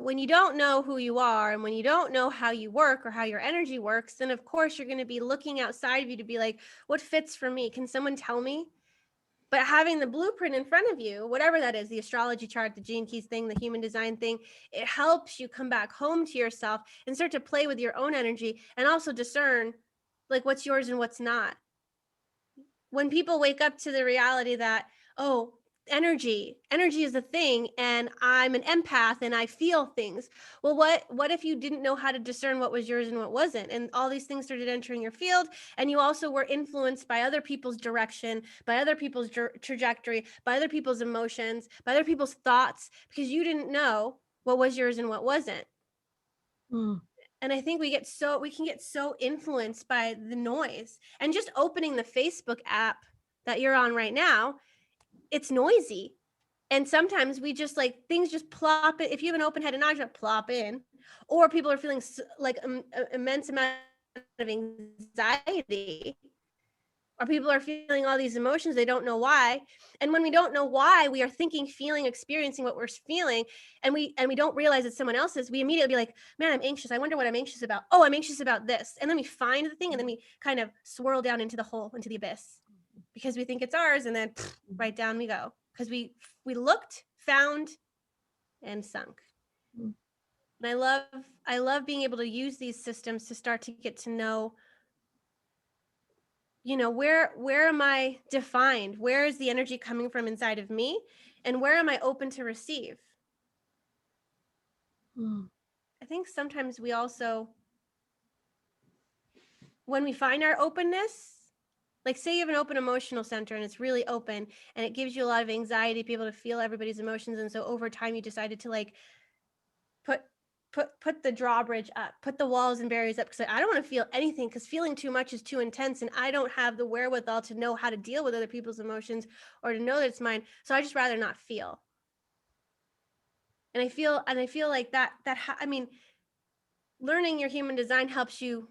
when you don't know who you are and when you don't know how you work or how your energy works, then of course you're going to be looking outside of you to be like, what fits for me? Can someone tell me? But having the blueprint in front of you, whatever that is, the astrology chart, the gene keys thing, the human design thing, it helps you come back home to yourself and start to play with your own energy and also discern like what's yours and what's not. When people wake up to the reality that, oh, energy is a thing and I'm an empath and I feel things. Well, what if you didn't know how to discern what was yours and what wasn't, and all these things started entering your field, and you also were influenced by other people's direction, by other people's trajectory, by other people's emotions, by other people's thoughts, because you didn't know what was yours and what wasn't. And I think we can get so influenced by the noise. And just opening the Facebook app that you're on right now, it's noisy. And sometimes we just like things just plop in. If you have an open head and nodular, plop in, or people are feeling like immense amount of anxiety, or people are feeling all these emotions, they don't know why. And when we don't know why, we are thinking, feeling, experiencing what we're feeling, and we don't realize it's someone else's. We immediately be like, man, I'm anxious, I wonder what I'm anxious about. Oh, I'm anxious about this. And then we find the thing, and then we kind of swirl down into the hole, into the abyss, because we think it's ours, and then right down we go, because we looked, found, and sunk. And I love being able to use these systems to start to get to know, where am I defined? Where is the energy coming from inside of me? And where am I open to receive? I think sometimes we also, when we find our openness, like say you have an open emotional center and it's really open and it gives you a lot of anxiety to be able to feel everybody's emotions. And so over time you decided to like put the drawbridge up, put the walls and barriers up, because I don't want to feel anything, because feeling too much is too intense and I don't have the wherewithal to know how to deal with other people's emotions or to know that it's mine. So I just rather not feel. And I feel like I mean, learning your human design helps you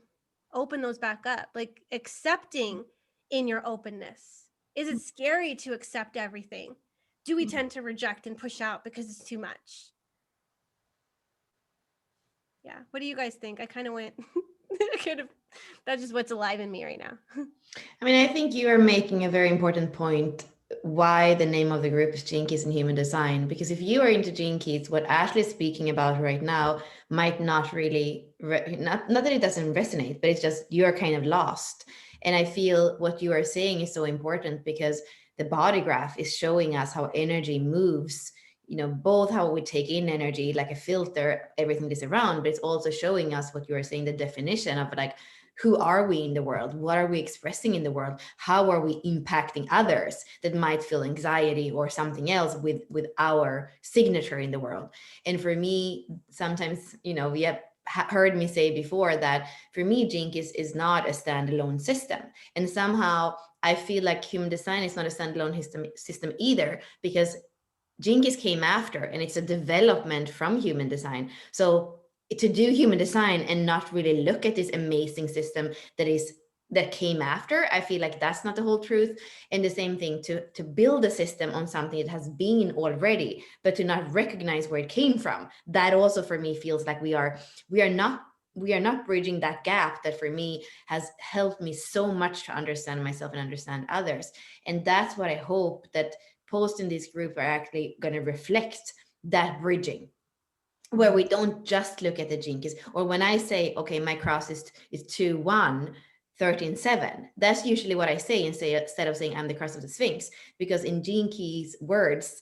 open those back up, like accepting in your openness. Is it scary to accept everything? Do we tend to reject and push out because it's too much? Yeah. What do you guys think? I kind of went, that's just what's alive in me right now. I mean, I think you are making a very important point why the name of the group is Gene Keys and Human Design. Because if you are into Gene Keys, what Ashley is speaking about right now might not really, not that it doesn't resonate, but it's just you're kind of lost. And I feel what you are saying is so important because the body graph is showing us how energy moves, both how we take in energy like a filter, everything is around, but it's also showing us what you are saying, the definition of like, who are we in the world? What are we expressing in the world? How are we impacting others that might feel anxiety or something else with our signature in the world? And for me, sometimes, we have heard me say before that for me, Gene Keys is not a standalone system. And somehow I feel like human design is not a standalone system either, because Gene Keys came after and it's a development from human design. So to do human design and not really look at this amazing system that came after, I feel like that's not the whole truth. And the same thing to build a system on something that has been already, but to not recognize where it came from, that also for me feels like we are not bridging that gap that for me has helped me so much to understand myself and understand others. And that's what I hope that posts in this group are actually going to reflect, that bridging, where we don't just look at the Gene Keys. Or when I say, okay, my cross is 2-1, 13-7, that's usually what I say, instead of saying I'm the cross of the Sphinx, because in Gene Keys words,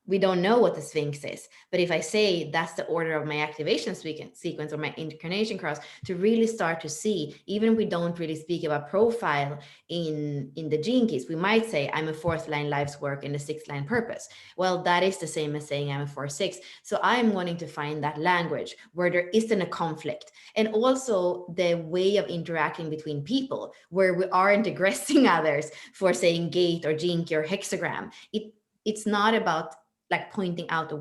we don't know what the Sphinx is. But if I say that's the order of my activation sequence or my incarnation cross, to really start to see, even if we don't really speak about profile in the Gene Keys, we might say I'm a 4th line life's work and a 6th line purpose. Well, that is the same as saying I'm a 4-6. So I'm wanting to find that language where there isn't a conflict, and also the way of interacting between people where we aren't aggressing others for saying gate or Gene Key or hexagram. It's not about like pointing out the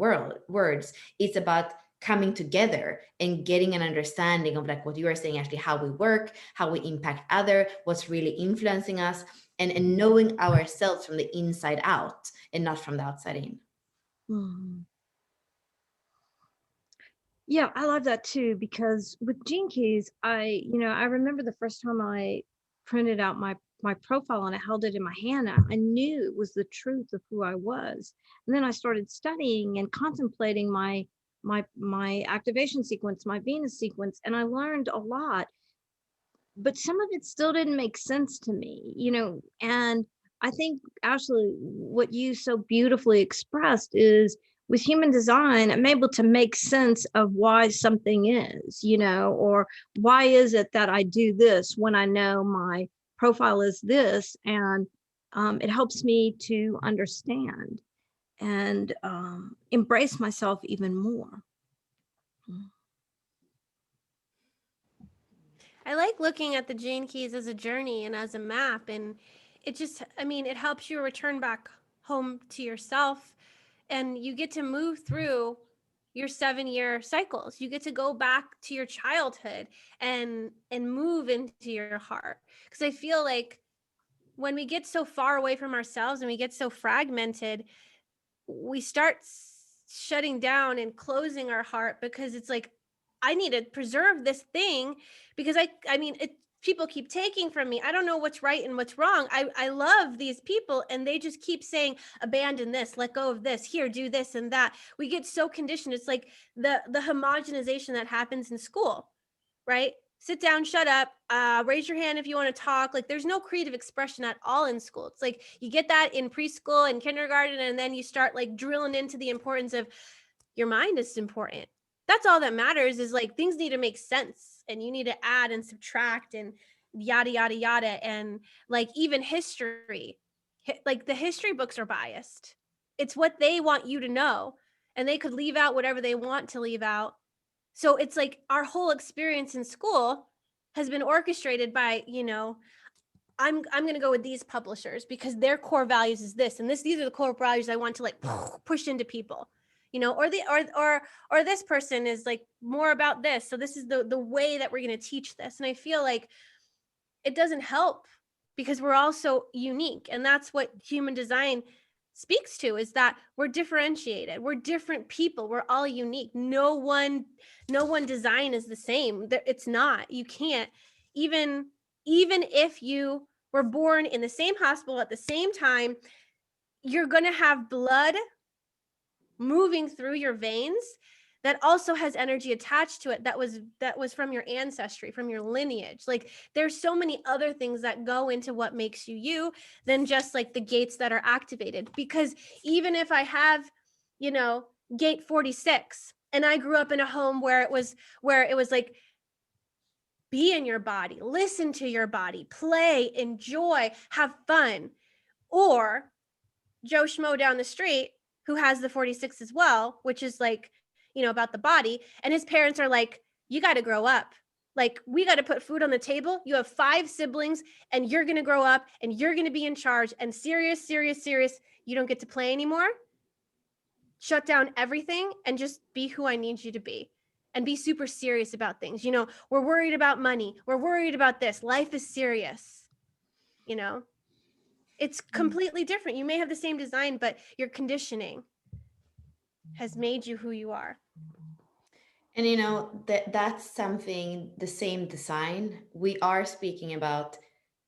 words. It's about coming together and getting an understanding of like what you are saying, actually, how we work, how we impact other, what's really influencing us, and knowing ourselves from the inside out and not from the outside in. Yeah, I love that too, because with Gene Keys, I remember the first time I printed out my profile and I held it in my hand. I knew it was the truth of who I was. And then I started studying and contemplating my activation sequence, my Venus sequence, and I learned a lot, but some of it still didn't make sense to me, and I think actually what you so beautifully expressed is with human design, I'm able to make sense of why something is, or why is it that I do this when I know my profile is this, and it helps me to understand and embrace myself even more. Mm. I like looking at the Gene Keys as a journey and as a map. And it just, I mean, it helps you return back home to yourself, and you get to move through your 7-year cycles. You get to go back to your childhood and move into your heart. Because I feel like when we get so far away from ourselves and we get so fragmented, we start shutting down and closing our heart, because it's like, I need to preserve this thing, because I mean, people keep taking from me. I don't know what's right and what's wrong. I love these people, and they just keep saying, abandon this, let go of this, here, do this and that. We get so conditioned. It's like the homogenization that happens in school, right? Sit down, shut up, raise your hand if you want to talk. Like, there's no creative expression at all in school. It's like you get that in preschool and kindergarten, and then you start like drilling into the importance of your mind is important. That's all that matters, is like things need to make sense, and you need to add and subtract and yada yada yada. And like even history, like the history books are biased. It's what they want you to know, and they could leave out whatever they want to leave out. So it's like our whole experience in school has been orchestrated by, I'm going to go with these publishers because their core values is this, and these are the core values I want to like push into people. Or this person is like more about this, so this is the way that we're going to teach this. And I feel like it doesn't help, because we're all so unique, and that's what human design speaks to, is that we're differentiated, we're different people, we're all unique. No one design is the same. It's not. You can't, even if you were born in the same hospital at the same time, you're going to have blood moving through your veins that also has energy attached to it, that was from your ancestry, from your lineage. Like, there's so many other things that go into what makes you you, than just like the gates that are activated. Because even if I have, gate 46, and I grew up in a home where it was like, be in your body, listen to your body, play, enjoy, have fun. Or Joe Schmo down the street who has the 46 as well, which is like, about the body. And his parents are like, you got to grow up. Like, we got to put food on the table. You have 5 siblings, and you're going to grow up, and you're going to be in charge. And serious, serious, serious, you don't get to play anymore. Shut down everything and just be who I need you to be. And be super serious about things. We're worried about money. We're worried about this. Life is serious. You know, it's completely different. You may have the same design, but your conditioning has made you who you are. And that's something, the same design. We are speaking about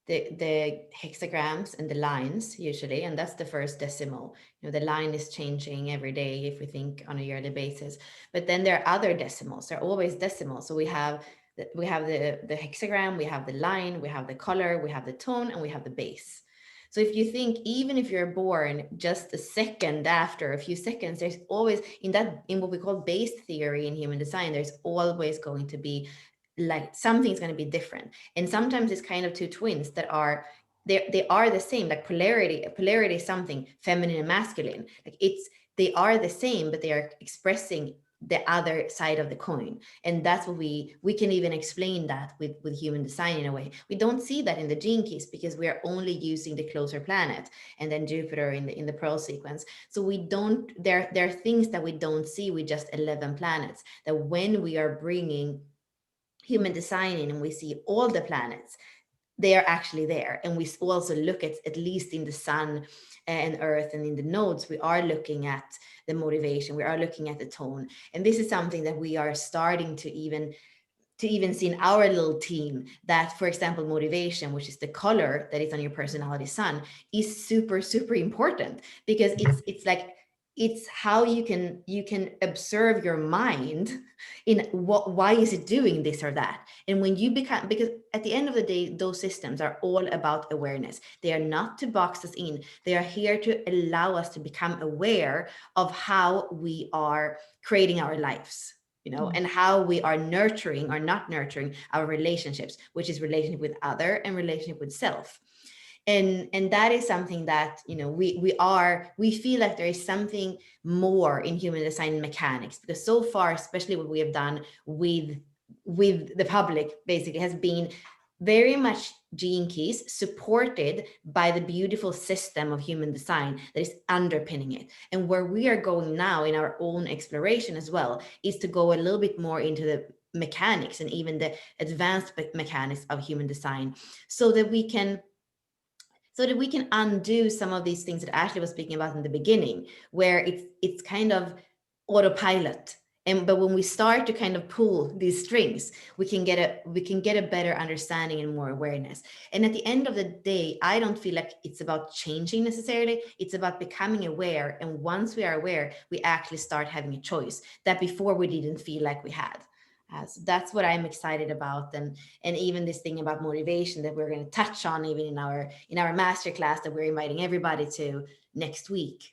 the hexagrams and the lines usually, and that's the first decimal. The line is changing every day if we think on a yearly basis. But then there are other decimals. There are always decimals. So we have the hexagram, we have the line, we have the color, we have the tone, and we have the base. So if you think, even if you're born just a second after, a few seconds, there's always in what we call base theory in human design, there's always going to be like something's going to be different. And sometimes it's kind of two twins that are they are the same, like polarity is something, feminine and masculine. Like they are the same, but they are expressing the other side of the coin. And that's what we can even explain that with human design in a way. We don't see that in the gene keys because we are only using the closer planet and then Jupiter in the pearl sequence. So we don't, there are things that we don't see with just 11 planets, that when we are bringing human design in and we see all the planets, they are actually there. And we also look at least in the sun and earth and in the nodes, we are looking at the motivation, we are looking at the tone. And this is something that we are starting to even see in our little team, that, for example, motivation, which is the color that is on your personality sun, is super, super important, because it's like, it's how you can observe your mind in why is it doing this or that. And when you become, because at the end of the day, those systems are all about awareness. They are not to box us in. They are here to allow us to become aware of how we are creating our lives, and how we are nurturing or not nurturing our relationships, which is relationship with other and relationship with self. And that is something that, we feel like there is something more in human design mechanics, because so far, especially what we have done with the public, basically has been very much gene keys supported by the beautiful system of human design that is underpinning it. And where we are going now in our own exploration as well is to go a little bit more into the mechanics and even the advanced mechanics of human design, so that we can undo some of these things that Ashley was speaking about in the beginning, where it's kind of autopilot. But when we start to kind of pull these strings, we can get a better understanding and more awareness. And at the end of the day, I don't feel like it's about changing necessarily. It's about becoming aware. And once we are aware, we actually start having a choice that before we didn't feel like we had. So that's what I'm excited about, and even this thing about motivation that we're going to touch on even in our masterclass that we're inviting everybody to next week.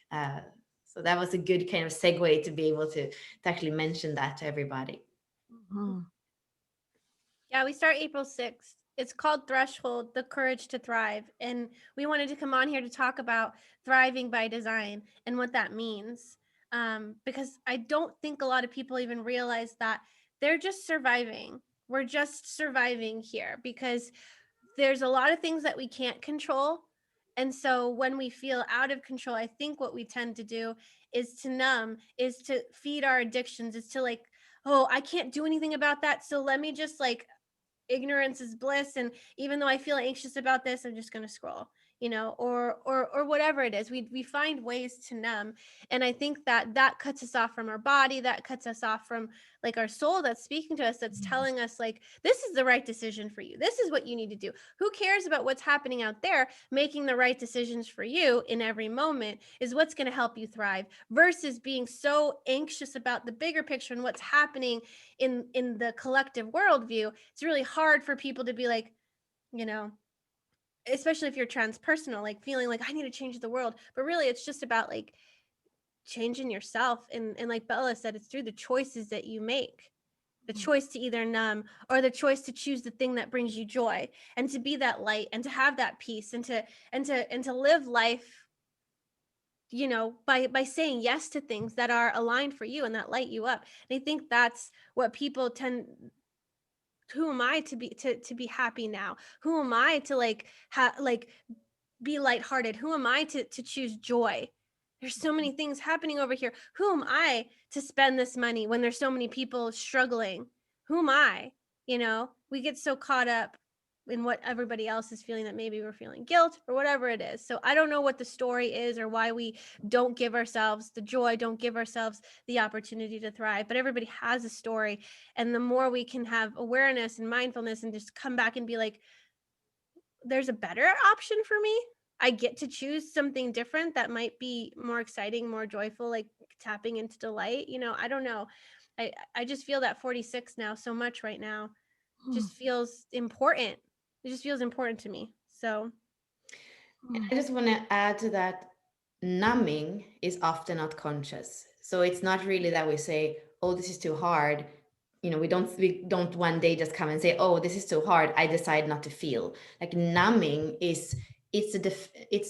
So that was a good kind of segue to be able to actually mention that to everybody. Mhm. Yeah, we start April 6th. It's called Threshold, the Courage to Thrive. And we wanted to come on here to talk about thriving by design and what that means. Because I don't think a lot of people even realize that they're just surviving. We're just surviving here because there's a lot of things that we can't control. And so when we feel out of control, I think what we tend to do is to numb, is to feed our addictions, is to like, oh, I can't do anything about that. So let me just like, ignorance is bliss, and even though I feel anxious about this, I'm just going to scroll, or whatever it is. We find ways to numb, and I think that cuts us off from our body, that cuts us off from like our soul that's speaking to us, that's telling us like, this is the right decision for you, this is what you need to do. Who cares about what's happening out there? Making the right decisions for you in every moment is what's going to help you thrive, versus being so anxious about the bigger picture and what's happening in the collective worldview. It's really hard for people to be like, you know, especially if you're transpersonal, like feeling like I need to change the world. But really, it's just about like changing yourself. And like Bella said, it's through the choices that you make. The choice to either numb, or the choice to choose the thing that brings you joy, and to be that light, and to have that peace, and to live life, by saying yes to things that are aligned for you and that light you up. And I think that's what people tend. Who am I to be happy now? Who am I to like be lighthearted? Who am I to choose joy? There's so many things happening over here. Who am I to spend this money when there's so many people struggling? Who am I? We get so caught up in what everybody else is feeling that maybe we're feeling guilt or whatever it is. So I don't know what the story is, or why we don't give ourselves the joy, don't give ourselves the opportunity to thrive. But everybody has a story. And the more we can have awareness and mindfulness and just come back and be like, there's a better option for me. I get to choose something different that might be more exciting, more joyful, like tapping into delight. I don't know. I just feel that 46 now so much right now just feels important. It just feels important to me. So I just want to add to that, numbing is often not conscious. So it's not really that we say, oh, this is too hard. We don't one day just come and say, oh, this is too hard, I decide not to feel. Like, numbing it's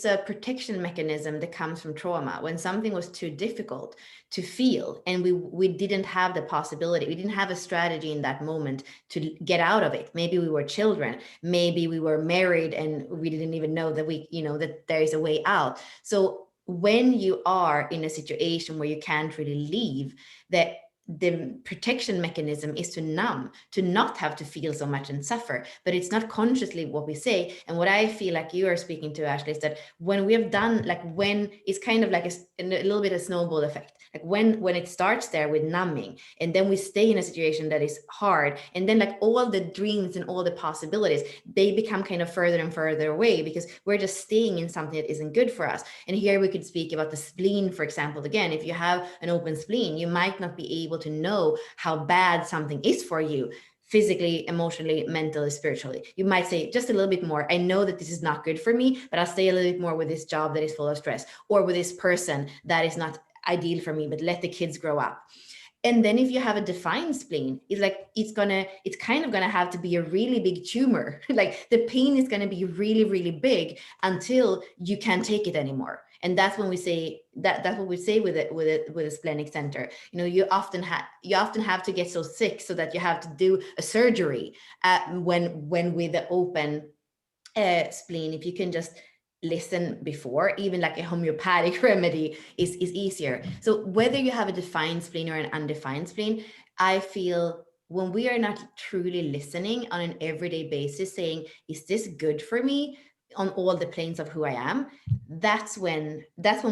a protection mechanism that comes from trauma. When something was too difficult to feel, and we didn't have the possibility, we didn't have a strategy in that moment to get out of it. Maybe we were children, maybe we were married and we didn't even know that that there is a way out. So when you are in a situation where you can't really leave, that the protection mechanism is to numb, to not have to feel so much and suffer. But it's not consciously what we say. And what I feel like you are speaking to, Ashley, is that when we have done, like when it's kind of like a little bit of snowball effect, like when it starts there with numbing, and then we stay in a situation that is hard, and then like all the dreams and all the possibilities, they become kind of further and further away because we're just staying in something that isn't good for us. And here we could speak about the spleen, for example. Again, if you have an open spleen, you might not be able to know how bad something is for you, physically, emotionally, mentally, spiritually. You might say just a little bit more. I know that this is not good for me, but I'll stay a little bit more with this job that is full of stress, or with this person that is not ideal for me, but let the kids grow up. And then if you have a defined spleen, it's like it's kind of gonna have to be a really big tumor. Like the pain is gonna be really, really big until you can't take it anymore. And that's when we say that's what we say with a splenic center. You know, you often have to get so sick so that you have to do a surgery when with the open spleen. If you can just listen before, even like a homeopathic remedy is easier. So whether you have a defined spleen or an undefined spleen, I feel when we are not truly listening on an everyday basis, saying, is this good for me on all the planes of who I am, that's when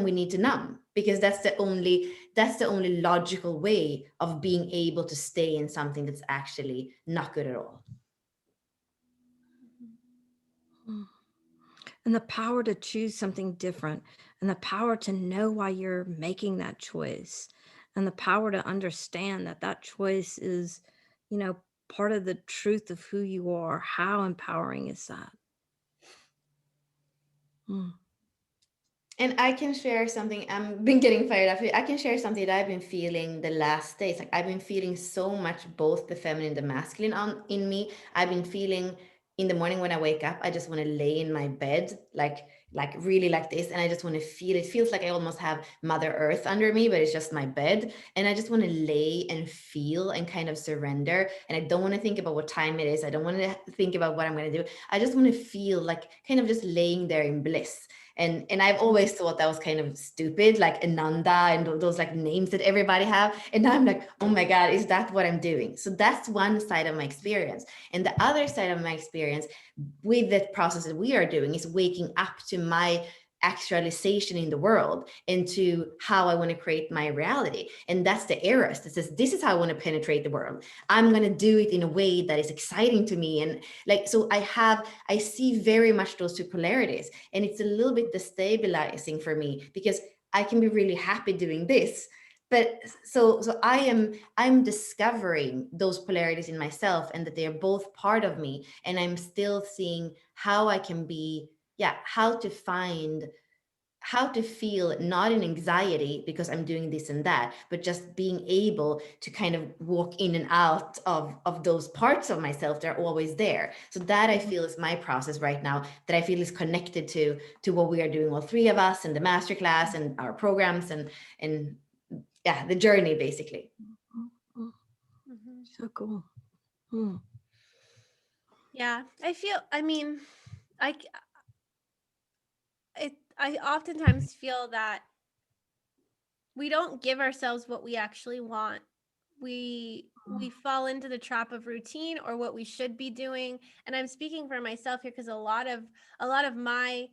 we need to numb, because that's the only logical way of being able to stay in something that's actually not good at all. And the power to choose something different, and the power to know why you're making that choice, and the power to understand that that choice is, part of the truth of who you are. How empowering is that? Mm. And I can share something. I've been getting fired up. I can share something that I've been feeling the last days. Like I've been feeling so much both the feminine and the masculine in me. I've been feeling in the morning when I wake up, I just want to lay in my bed, like really like this, and I just want to feel. It feels like I almost have Mother Earth under me, but it's just my bed, and I just want to lay and feel and kind of surrender. And I don't want to think about what time it is. I don't want to think about what I'm going to do. I just want to feel like kind of just laying there in bliss. And I've always thought that was kind of stupid, like Ananda and those like names that everybody have. And now I'm like, oh my God, is that what I'm doing? So that's one side of my experience. And the other side of my experience with the process that we are doing is waking up to my actualization in the world and to how I want to create my reality. And that's the eros that says, this is how I want to penetrate the world. I'm going to do it in a way that is exciting to me. And like, so I see very much those two polarities, and it's a little bit destabilizing for me because I can be really happy doing this. But so I'm discovering those polarities in myself, and that they are both part of me. And I'm still seeing how I can be, how to feel not in anxiety because I'm doing this and that, but just being able to kind of walk in and out of those parts of myself that are always there. So that I feel is my process right now, that I feel is connected to what we are doing, all three of us, and the masterclass and our programs and the journey basically. Mm-hmm. So cool. Mm. Yeah, I oftentimes feel that we don't give ourselves what we actually want. We fall into the trap of routine or what we should be doing. And I'm speaking for myself here because a lot of my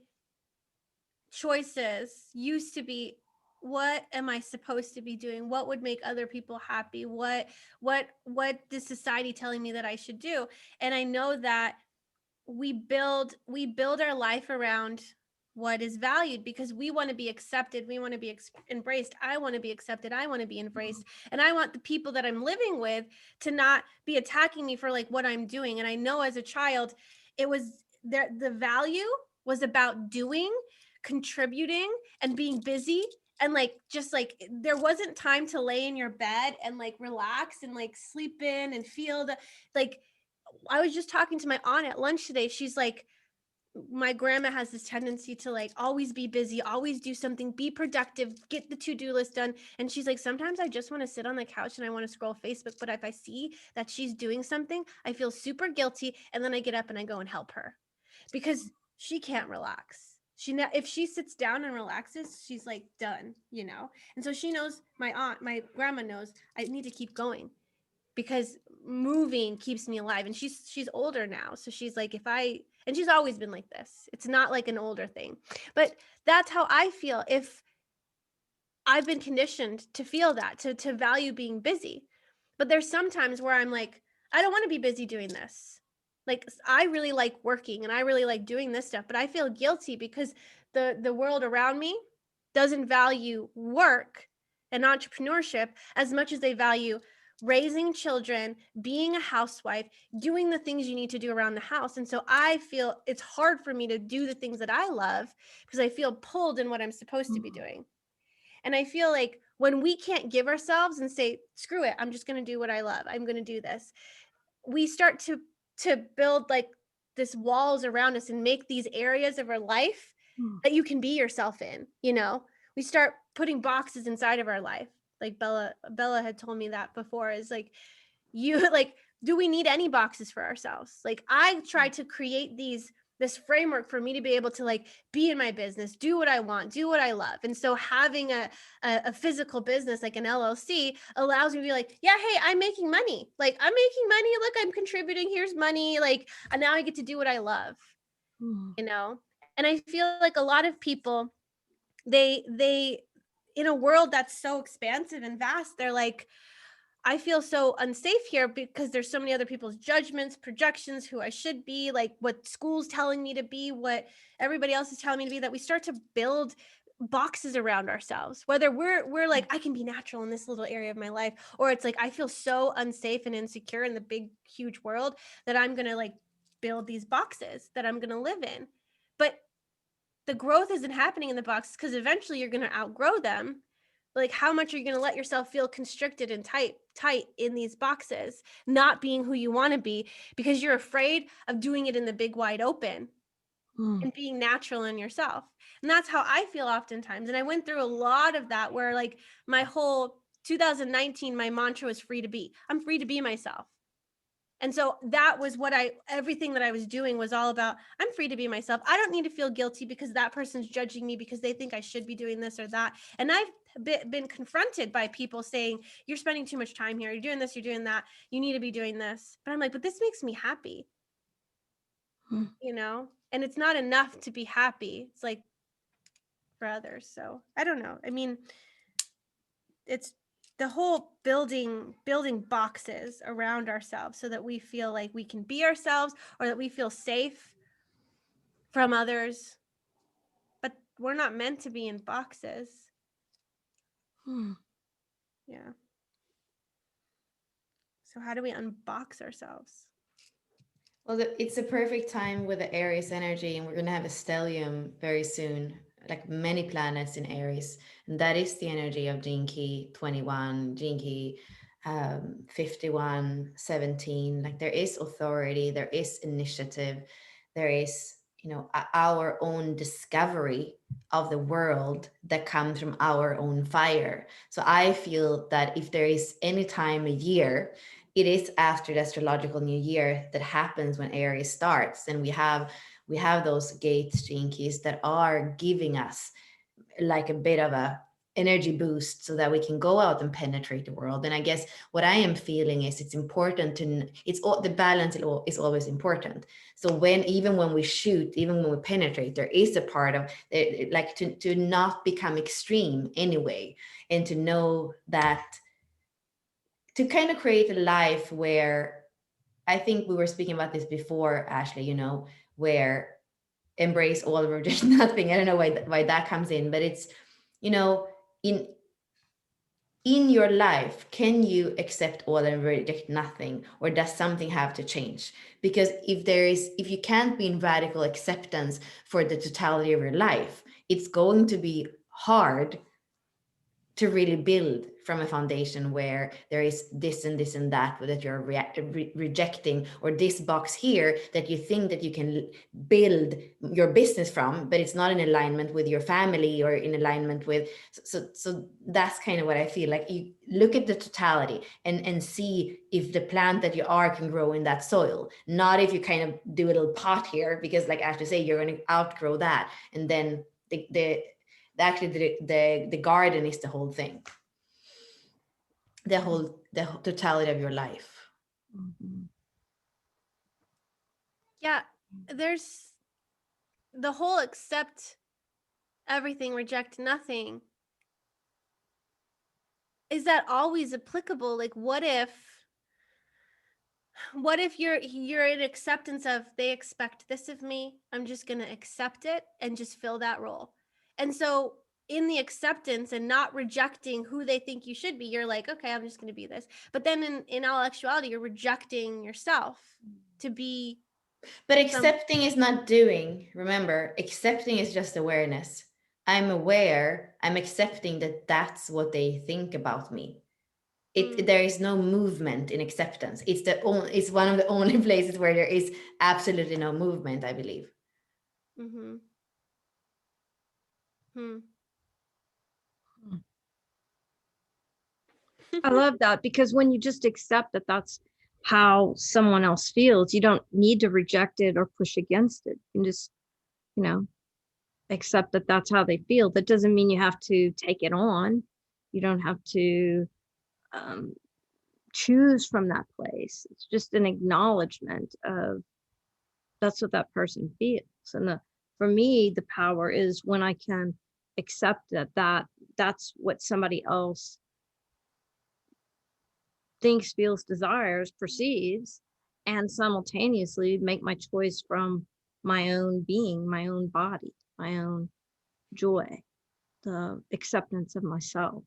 choices used to be, what am I supposed to be doing? What would make other people happy? What is society telling me that I should do? And I know that we build our life around what is valued because we want to be accepted, we want to be embraced. I want to be accepted, I want to be embraced, and I want the people that I'm living with to not be attacking me for like what I'm doing. And I know as a child it was there, the value was about doing, contributing, and being busy, and like just like there wasn't time to lay in your bed and like relax and like sleep in and feel the like. I was just talking to my aunt at lunch today. She's like, my grandma has this tendency to like always be busy, always do something, be productive, get the to-do list done. And she's like, sometimes I just want to sit on the couch and I want to scroll Facebook. But if I see that she's doing something, I feel super guilty. And then I get up and I go and help her because she can't relax. If she sits down and relaxes, she's like done, you know. And so she knows, my grandma knows, I need to keep going because moving keeps me alive. And she's older now, so she's like, and she's always been like this. It's not like an older thing, but that's how I feel. If I've been conditioned to feel that, to value being busy. But there's sometimes where I'm like, I don't want to be busy doing this. Like, I really like working and I really like doing this stuff, but I feel guilty because the world around me doesn't value work and entrepreneurship as much as they value raising children, being a housewife, doing the things you need to do around the house. And so I feel it's hard for me to do the things that I love because I feel pulled in what I'm supposed to be doing. And I feel like when we can't give ourselves and say, screw it, I'm just going to do what I love, I'm going to do this, we start to build like this walls around us and make these areas of our life that you can be yourself in, you know. We start putting boxes inside of our life. Like Bella had told me that before, is like, you like, do we need any boxes for ourselves? Like, I try to create this framework for me to be able to like be in my business, do what I want, do what I love. And so having a physical business like an LLC allows me to be like, yeah, hey, I'm making money. Like, I'm making money. Look, I'm contributing. Here's money. Like, and now I get to do what I love, you know? And I feel like a lot of people, they in a world that's so expansive and vast, they're like, I feel so unsafe here because there's so many other people's judgments, projections, who I should be, like what school's telling me to be, what everybody else is telling me to be, that we start to build boxes around ourselves, whether we're like, I can be natural in this little area of my life, or it's like, I feel so unsafe and insecure in the big, huge world that I'm going to like build these boxes that I'm going to live in. But the growth isn't happening in the boxes because eventually you're going to outgrow them. Like, how much are you going to let yourself feel constricted and tight in these boxes, not being who you want to be because you're afraid of doing it in the big wide open and being natural in yourself? And that's how I feel oftentimes. And I went through a lot of that, where like my whole 2019, my mantra was free to be. I'm free to be myself. And so that was what everything that I was doing was all about. I'm free to be myself. I don't need to feel guilty because that person's judging me because they think I should be doing this or that. And I've been confronted by people saying, you're spending too much time here. You're doing this, you're doing that. You need to be doing this. But I'm like, but this makes me happy, you know? And it's not enough to be happy. It's like for others. So I don't know. I mean, it's the whole building boxes around ourselves so that we feel like we can be ourselves, or that we feel safe from others. But we're not meant to be in boxes. Yeah. So how do we unbox ourselves? Well, it's a perfect time with the Aries energy, and we're going to have a stellium very soon, like many planets in Aries. And that is the energy of Gene Key 21, Gene Key 51, 17. Like, there is authority, there is initiative, there is, you know, our own discovery of the world that comes from our own fire. So I feel that if there is any time a year, it is after the astrological new year that happens when Aries starts. And we have those gates, Gene Keys, that are giving us like a bit of a energy boost so that we can go out and penetrate the world. And I guess what I am feeling is it's important the balance is always important. So even when we shoot, even when we penetrate, there is a part of it, like to not become extreme anyway, and to know that, to kind of create a life where, I think we were speaking about this before, Ashley, you know, where embrace all or reject nothing. I don't know why that comes in, but it's, you know, in your life, can you accept all and reject nothing, or does something have to change? Because if you can't be in radical acceptance for the totality of your life, it's going to be hard to really build from a foundation where there is this and this and that you're rejecting, or this box here that you think that you can build your business from, but it's not in alignment with your family or in alignment with, so that's kind of what I feel like. You look at the totality and see if the plant that you are can grow in that soil, not if you kind of do a little pot here, because like Ashley say, you're going to outgrow that, and then the garden is the whole thing, the totality of your life. Yeah, there's the whole accept everything, reject nothing. Is that always applicable? Like, what if you're in acceptance of, they expect this of me, I'm just going to accept it and just fill that role. And so in the acceptance and not rejecting who they think you should be, you're like, okay, I'm just going to be this. But then in all actuality, you're rejecting yourself to be. But accepting is not doing. Remember, accepting is just awareness. I'm aware, I'm accepting that that's what they think about me. There is no movement in acceptance. It's one of the only places where there is absolutely no movement, I believe. I love that, because when you just accept that that's how someone else feels, you don't need to reject it or push against it. You can just, accept that that's how they feel. That doesn't mean you have to take it on. You don't have to choose from that place. It's just an acknowledgement of that's what that person feels. And for me, the power is when I can accept that's what somebody else thinks, feels, desires, perceives, and simultaneously make my choice from my own being, my own body, my own joy, the acceptance of myself.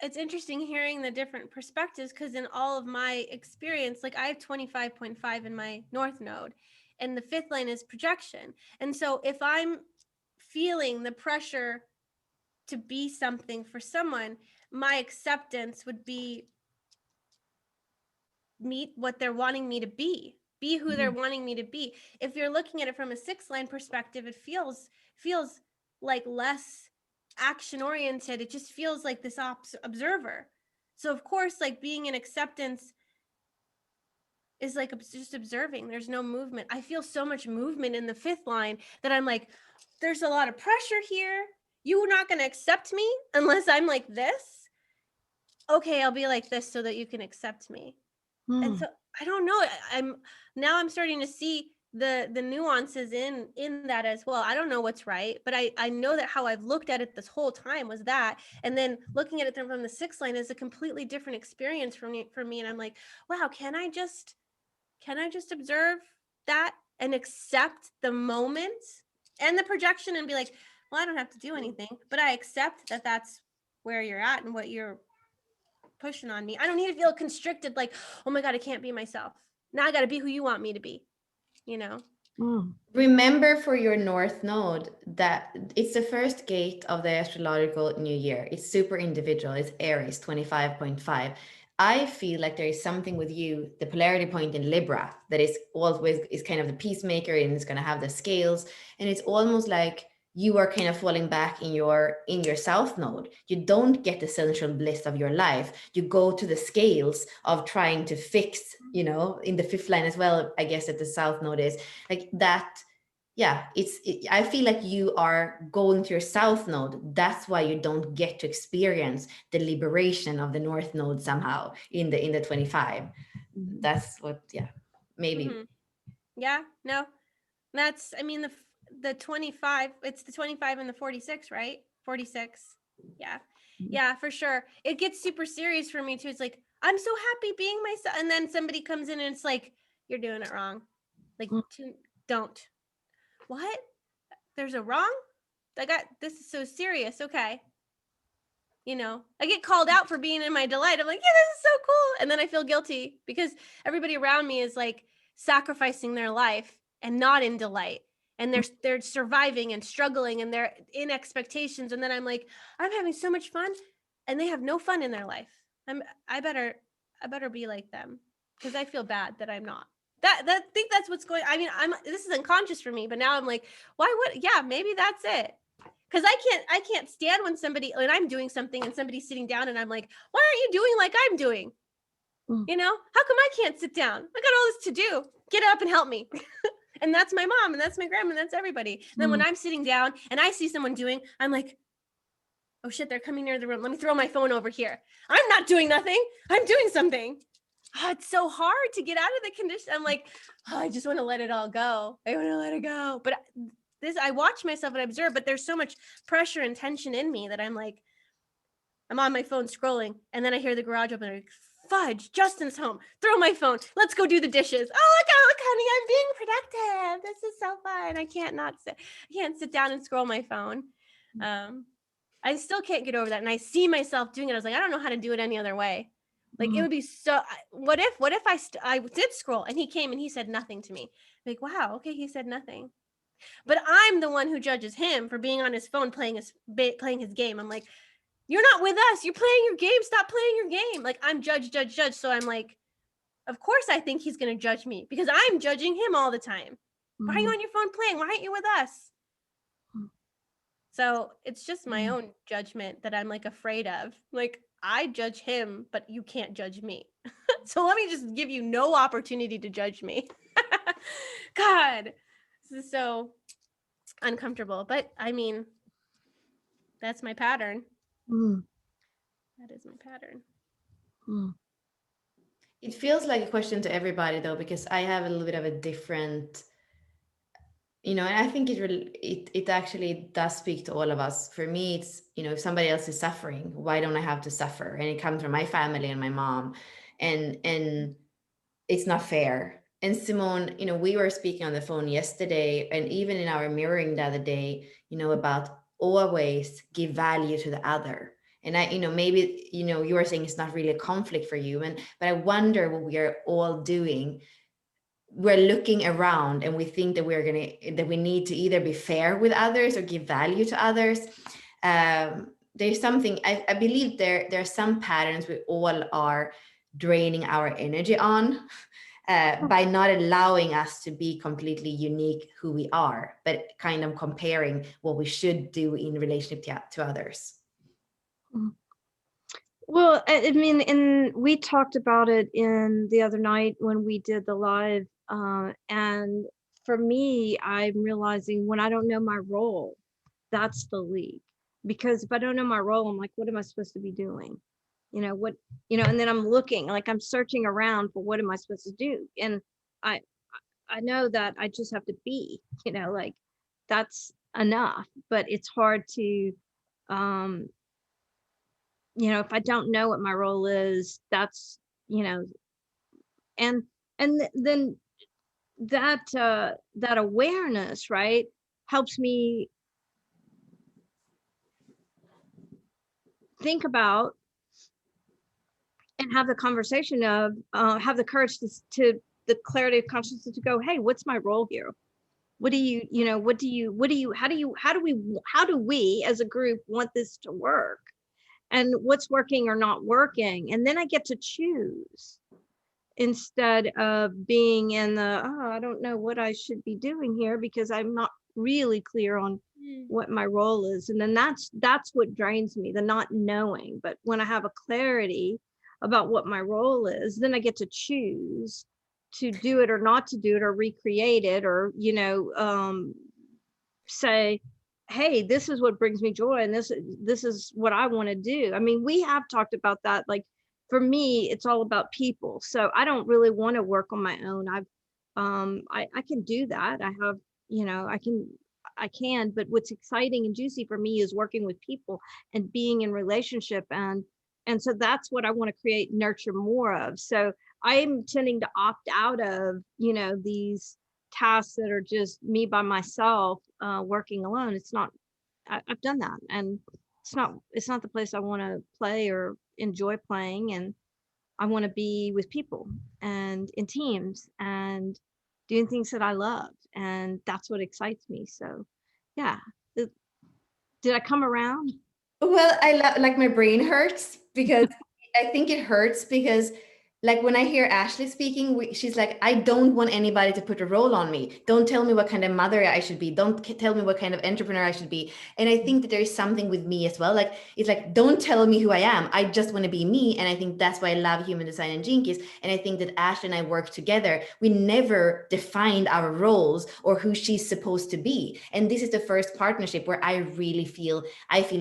It's interesting hearing the different perspectives, because in all of my experience, like I have 25.5 in my north node, and the fifth line is projection. And so if I'm feeling the pressure to be something for someone, my acceptance would be meet what they're wanting me to be who they're wanting me to be. If you're looking at it from a sixth line perspective, it feels like less action oriented. It just feels like this observer. So of course, like being in acceptance is like just observing. There's no movement. I feel so much movement in the fifth line that I'm like, there's a lot of pressure here. You're not going to accept me unless I'm like this. Okay, I'll be like this so that you can accept me. And so I don't know. I'm starting to see the nuances in that as well. I don't know what's right, but I know that how I've looked at it this whole time was that, and then looking at it from the sixth line is a completely different experience for me. And I'm like, wow, can I just observe that and accept the moment and the projection and be like, well, I don't have to do anything, but I accept that that's where you're at and what you're pushing on me. I don't need to feel constricted, like, oh my God, I can't be myself. Now I got to be who you want me to be, Remember for your north node that it's the first gate of the astrological new year. It's super individual. It's Aries 25.5. I feel like there is something with you, the polarity point in Libra, that is always is kind of the peacemaker, and it's going to have the scales, and it's almost like you are kind of falling back in your south node. You don't get the essential bliss of your life. You go to the scales of trying to fix, in the fifth line as well, I guess, that the south node is like that. Yeah, I feel like you are going to your south node. That's why you don't get to experience the liberation of the north node somehow in the 25. That's what, maybe. Yeah, no, that's, I mean, the 25, it's the 25 and the 46, right? 46. Yeah, for sure. It gets super serious for me too. It's like, I'm so happy being myself. And then somebody comes in and it's like, you're doing it wrong. Like, don't. What? There's a wrong? This is so serious. Okay. I get called out for being in my delight. I'm like, yeah, this is so cool. And then I feel guilty because everybody around me is like sacrificing their life and not in delight. and they're surviving and struggling and they're in expectations. And then I'm like, I'm having so much fun and they have no fun in their life. I better be like them, because I feel bad that I'm not. That think that's what's going. I mean, this is unconscious for me, but now I'm like, why would? Yeah, maybe that's it. Because I can't stand when I'm doing something and somebody's sitting down and I'm like, why aren't you doing like I'm doing? You know, how come I can't sit down? I got all this to do. Get up and help me. And that's my mom and that's my grandma and that's everybody. And then when I'm sitting down and I see someone doing, I'm like, oh shit, they're coming near the room. Let me throw my phone over here. I'm not doing nothing. I'm doing something. Oh, it's so hard to get out of the condition. I'm like, oh, I just want to let it all go. I want to let it go. But I watch myself and I observe, but there's so much pressure and tension in me that I'm like, I'm on my phone scrolling, and then I hear the garage open. I'm like, fudge, Justin's home. Throw my phone. Let's go do the dishes. Oh, look, honey, I'm being productive. This is so fun. I can't sit down and scroll my phone. I still can't get over that. And I see myself doing it. I was like, I don't know how to do it any other way. Like, it would be so, what if I did scroll and he came and he said nothing to me? Like, wow, okay, he said nothing. But I'm the one who judges him for being on his phone playing his game. I'm like, you're not with us. You're playing your game. Stop playing your game. Like, I'm judge. So I'm like, of course I think he's going to judge me because I'm judging him all the time. Why are you on your phone playing? Why aren't you with us? So it's just my own judgment that I'm like afraid of. Like, I judge him, but you can't judge me. So let me just give you no opportunity to judge me. God, this is so uncomfortable. But I mean, that's my pattern. That is my pattern. It feels like a question to everybody though, because I have a little bit of a different, and I think it actually does speak to all of us. For me, it's, if somebody else is suffering, why don't I have to suffer? And it comes from my family and my mom, and it's not fair. And Simone, we were speaking on the phone yesterday, and even in our mirroring the other day, about always give value to the other. And I, maybe, you were saying it's not really a conflict for you. But I wonder what we are all doing. We're looking around and we think that that we need to either be fair with others or give value to others. There's something, I believe there are some patterns we all are draining our energy on by not allowing us to be completely unique who we are, but kind of comparing what we should do in relationship to others. Well, I mean, and we talked about it in the other night when we did the live. And for me, I'm realizing when I don't know my role, that's the leak. Because if I don't know my role, I'm like, what am I supposed to be doing? And then I'm looking, like I'm searching around for what am I supposed to do? And I know that I just have to be, like that's enough, but it's hard to, if I don't know what my role is, that's, and then that awareness, right, helps me think about and have the conversation of, have the courage to the clarity of consciousness to go, hey, what's my role here? What do you, how do we as a group want this to work? And what's working or not working? And then I get to choose instead of being in the, oh, I don't know what I should be doing here because I'm not really clear on what my role is. And then that's what drains me, the not knowing. But when I have a clarity about what my role is, then I get to choose to do it or not to do it or recreate it or, say, hey, this is what brings me joy and this is what I want to do. I mean, we have talked about that. Like for me, it's all about people. So I don't really want to work on my own. I can do that. I have, I can, but what's exciting and juicy for me is working with people and being in relationship. And so that's what I want to create, nurture more of. So I'm tending to opt out of, these tasks that are just me by myself, working alone. It's not, I've done that, and it's not the place I want to play or enjoy playing. And I want to be with people and in teams and doing things that I love. And that's what excites me. So yeah. Did I come around? Well, like my brain hurts because I think it hurts because like when I hear Ashley speaking, she's like, I don't want anybody to put a role on me. Don't tell me what kind of mother I should be. Don't tell me what kind of entrepreneur I should be. And I think that there is something with me as well. Like, it's like, don't tell me who I am. I just want to be me. And I think that's why I love human design and Jinkies. And I think that Ashley and I work together. We never defined our roles or who she's supposed to be. And this is the first partnership where I really feel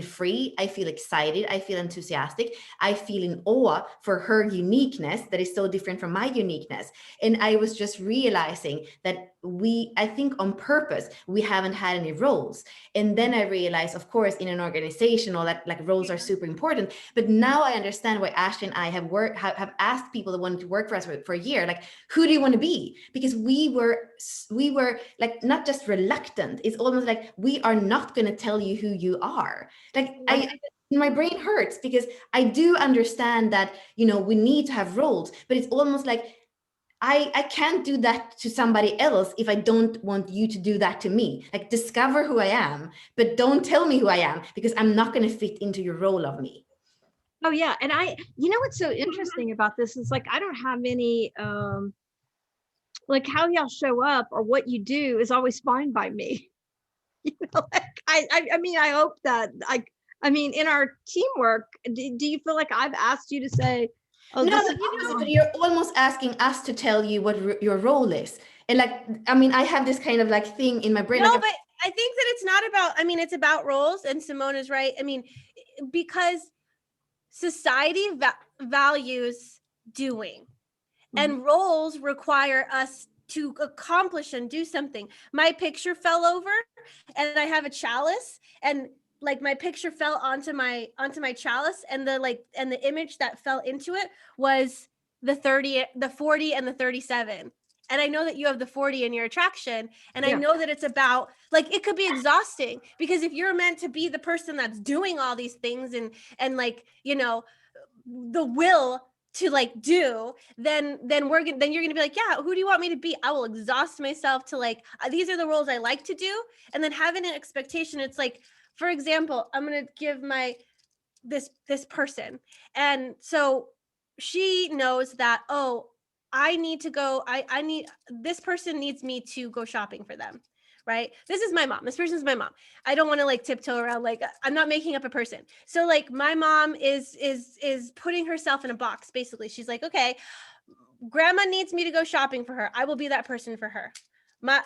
free. I feel excited. I feel enthusiastic. I feel in awe for her uniqueness that is so different from my uniqueness. And I was just realizing that I think on purpose, we haven't had any roles. And then I realized, of course, in an organization, all that, like, roles are super important. But now I understand why Ashley and I have asked people that wanted to work for us for a year, like, who do you want to be? Because we were like, not just reluctant. It's almost like, we are not going to tell you who you are. Like, my brain hurts because I do understand that, we need to have roles, but it's almost like I can't do that to somebody else if I don't want you to do that to me. Like, discover who I am, but don't tell me who I am, because I'm not going to fit into your role of me. Oh yeah. And what's so interesting about this is, like, I don't have any, like, how y'all show up or what you do is always fine by me. Like, I mean, I hope that in our teamwork, do you feel like I've asked you to say, oh, no, this but you're almost asking us to tell you what your role is. And like, I have this kind of like thing in my brain. No, like, but I think that it's not about, it's about roles, and Simone is right. Because society values doing, and roles require us to accomplish and do something. My picture fell over, and I have a chalice, and like my picture fell onto my chalice, and the image that fell into it was the 30, the 40, and the 37. And I know that you have the 40 in your attraction, and I know that it's about, like, it could be exhausting, because if you're meant to be the person that's doing all these things and like, the will to like do, then you're gonna be like, yeah, who do you want me to be? I will exhaust myself to like, these are the roles I like to do. And then having an expectation, it's like, for example, I'm gonna give this person, and so she knows that, oh, I need to go, I need, this person needs me to go shopping for them, right? This is my mom. This person's my mom. I don't want to like tiptoe around, like, I'm not making up a person. So like, my mom is putting herself in a box. Basically, she's like, okay, grandma needs me to go shopping for her. I will be that person for her. My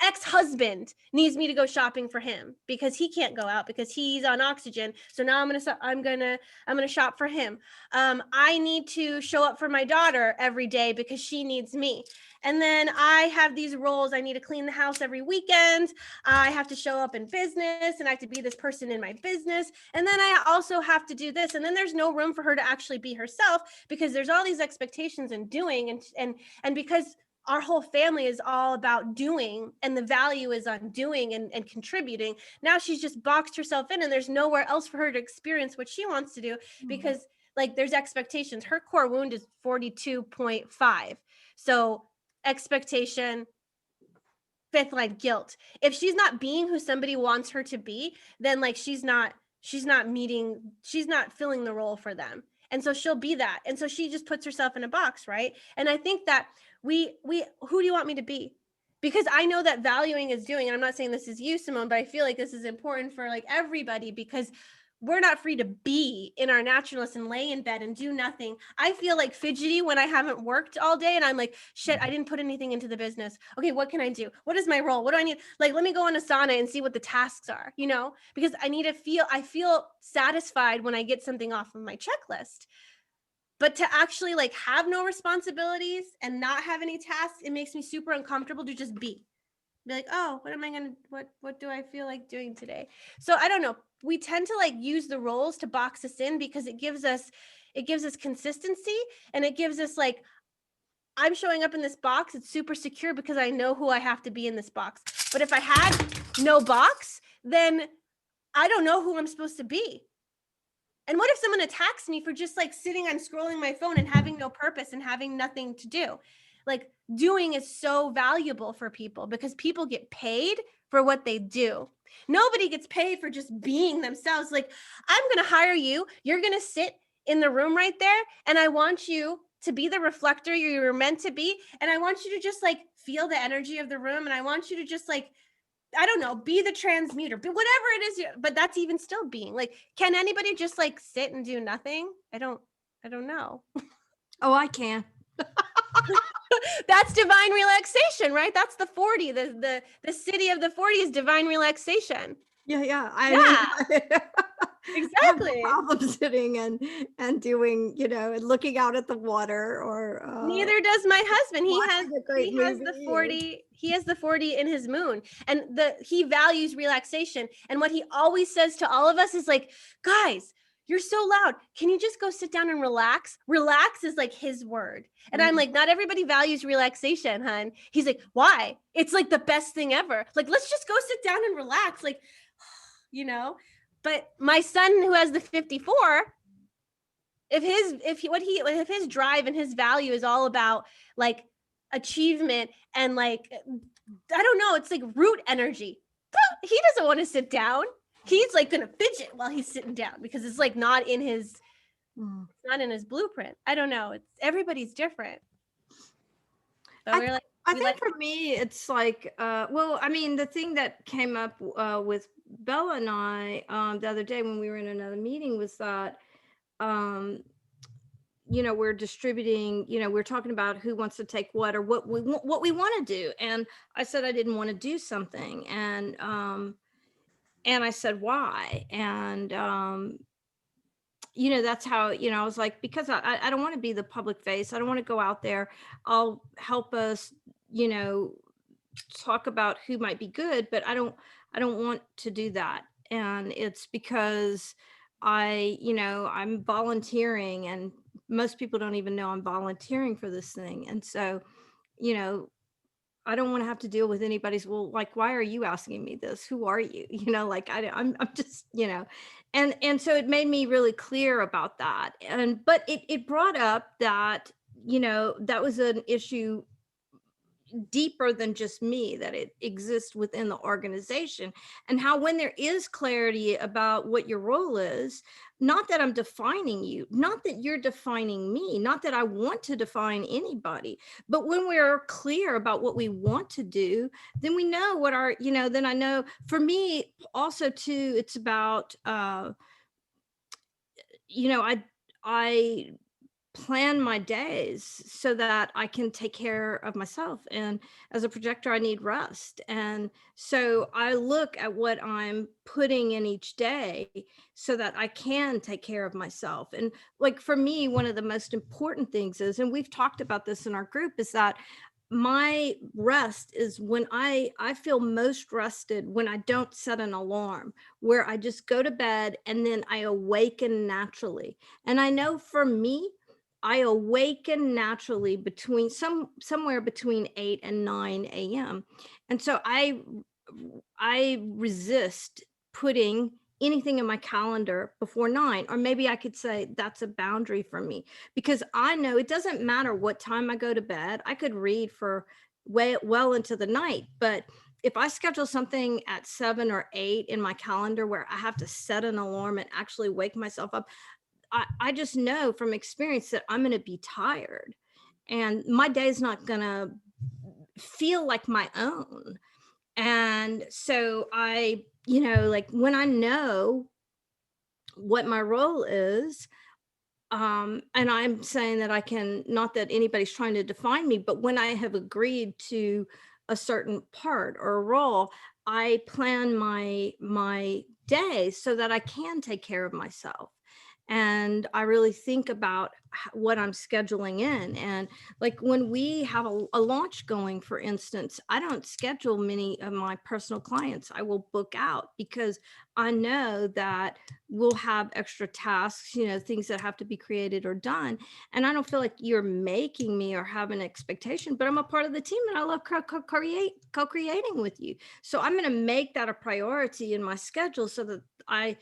ex-husband needs me to go shopping for him because he can't go out because he's on oxygen. So now I'm gonna shop for him. I need to show up for my daughter every day because she needs me. And then I have these roles. I need to clean the house every weekend. I have to show up in business, and I have to be this person in my business. And then I also have to do this. And then there's no room for her to actually be herself because there's all these expectations and doing, and because our whole family is all about doing, and the value is on doing and contributing. Now she's just boxed herself in, and there's nowhere else for her to experience what she wants to do because like, there's expectations. Her core wound is 42.5. So expectation, fifth line, guilt. If she's not being who somebody wants her to be, then like, she's not filling the role for them. And so she'll be that. And so she just puts herself in a box, right? And I think that we who do you want me to be? Because I know that valuing is doing, and I'm not saying this is you, Simone, but I feel like this is important for like everybody, because we're not free to be in our naturalness and lay in bed and do nothing. I feel like fidgety when I haven't worked all day, and I'm like, shit, I didn't put anything into the business. Okay, what can I do? What is my role? What do I need? Like, let me go on Asana and see what the tasks are, because I feel satisfied when I get something off of my checklist. But to actually like have no responsibilities and not have any tasks, it makes me super uncomfortable to just be like, oh, what do I feel like doing today? So I don't know. We tend to like use the roles to box us in because it gives us consistency, and it gives us like, I'm showing up in this box. It's super secure because I know who I have to be in this box. But if I had no box, then I don't know who I'm supposed to be. And what if someone attacks me for just like sitting and scrolling my phone and having no purpose and having nothing to do? like doing is so valuable for people because people get paid for what they do. Nobody gets paid for just being themselves. Like, I'm going to hire you. You're going to sit in the room right there. And I want you to be the reflector you were meant to be. And I want you to just like feel the energy of the room. And I want you to just like, I don't know, be the transmuter, but whatever it is, but that's even still being like, can anybody just like sit and do nothing? I don't know. Oh, I can. That's divine relaxation, right? That's the 40. The city of the 40 is divine relaxation. Yeah. Yeah, I mean, I have no exactly. problem sitting and doing, and looking out at the water or Neither does my husband. watching a great He has the movie. 40. He has the 40 in his moon, and he values relaxation. And what he always says to all of us is like, guys, you're so loud. Can you just go sit down and relax? Relax is like his word. And I'm like, not everybody values relaxation, hun. He's like, why? It's like the best thing ever. Like, let's just go sit down and relax. Like, but my son who has the 54, if his drive and his value is all about like achievement and like, I don't know, it's like root energy. He doesn't want to sit down. He's like gonna fidget while he's sitting down because it's like not in his blueprint. I don't know. It's everybody's different. But I think for me, it's like, well, I mean, the thing that came up with Bella and I the other day when we were in another meeting was that, we're distributing, we're talking about who wants to take what or what we want to do. And I said I didn't want to do something. And I said, why? And, that's how, I was like, because I don't want to be the public face. I don't want to go out there. I'll help us, talk about who might be good, but I don't want to do that. And it's because I'm volunteering, and most people don't even know I'm volunteering for this thing. And so, I don't want to have to deal with anybody's, well, like, why are you asking me this? Who are you? Like I'm just, and so it made me really clear about that. But it brought up that, that was an issue deeper than just me, that it exists within the organization, and how when there is clarity about what your role is, not that I'm defining you, not that you're defining me, not that I want to define anybody, but when we're clear about what we want to do, then we know what our, then I know. For me also too, it's about I plan my days so that I can take care of myself. And as a projector, I need rest. And so I look at what I'm putting in each day so that I can take care of myself. And like for me, one of the most important things is, and we've talked about this in our group, is that my rest is when I feel most rested when I don't set an alarm, where I just go to bed and then I awaken naturally. And I know for me, I awaken naturally between somewhere between 8 and 9 a.m. And so I resist putting anything in my calendar before 9, or maybe I could say that's a boundary for me, because I know it doesn't matter what time I go to bed. I could read for well into the night, but if I schedule something at 7 or 8 in my calendar where I have to set an alarm and actually wake myself up, I just know from experience that I'm going to be tired and my day is not going to feel like my own. And so I, like when I know what my role is, and I'm saying that I can, not that anybody's trying to define me, but when I have agreed to a certain part or a role, I plan my day so that I can take care of myself. And I really think about what I'm scheduling in. And like when we have a launch going, for instance, I don't schedule many of my personal clients. I will book out because I know that we'll have extra tasks, things that have to be created or done. And I don't feel like you're making me or have an expectation, but I'm a part of the team and I love co-creating with you. So I'm going to make that a priority in my schedule so that I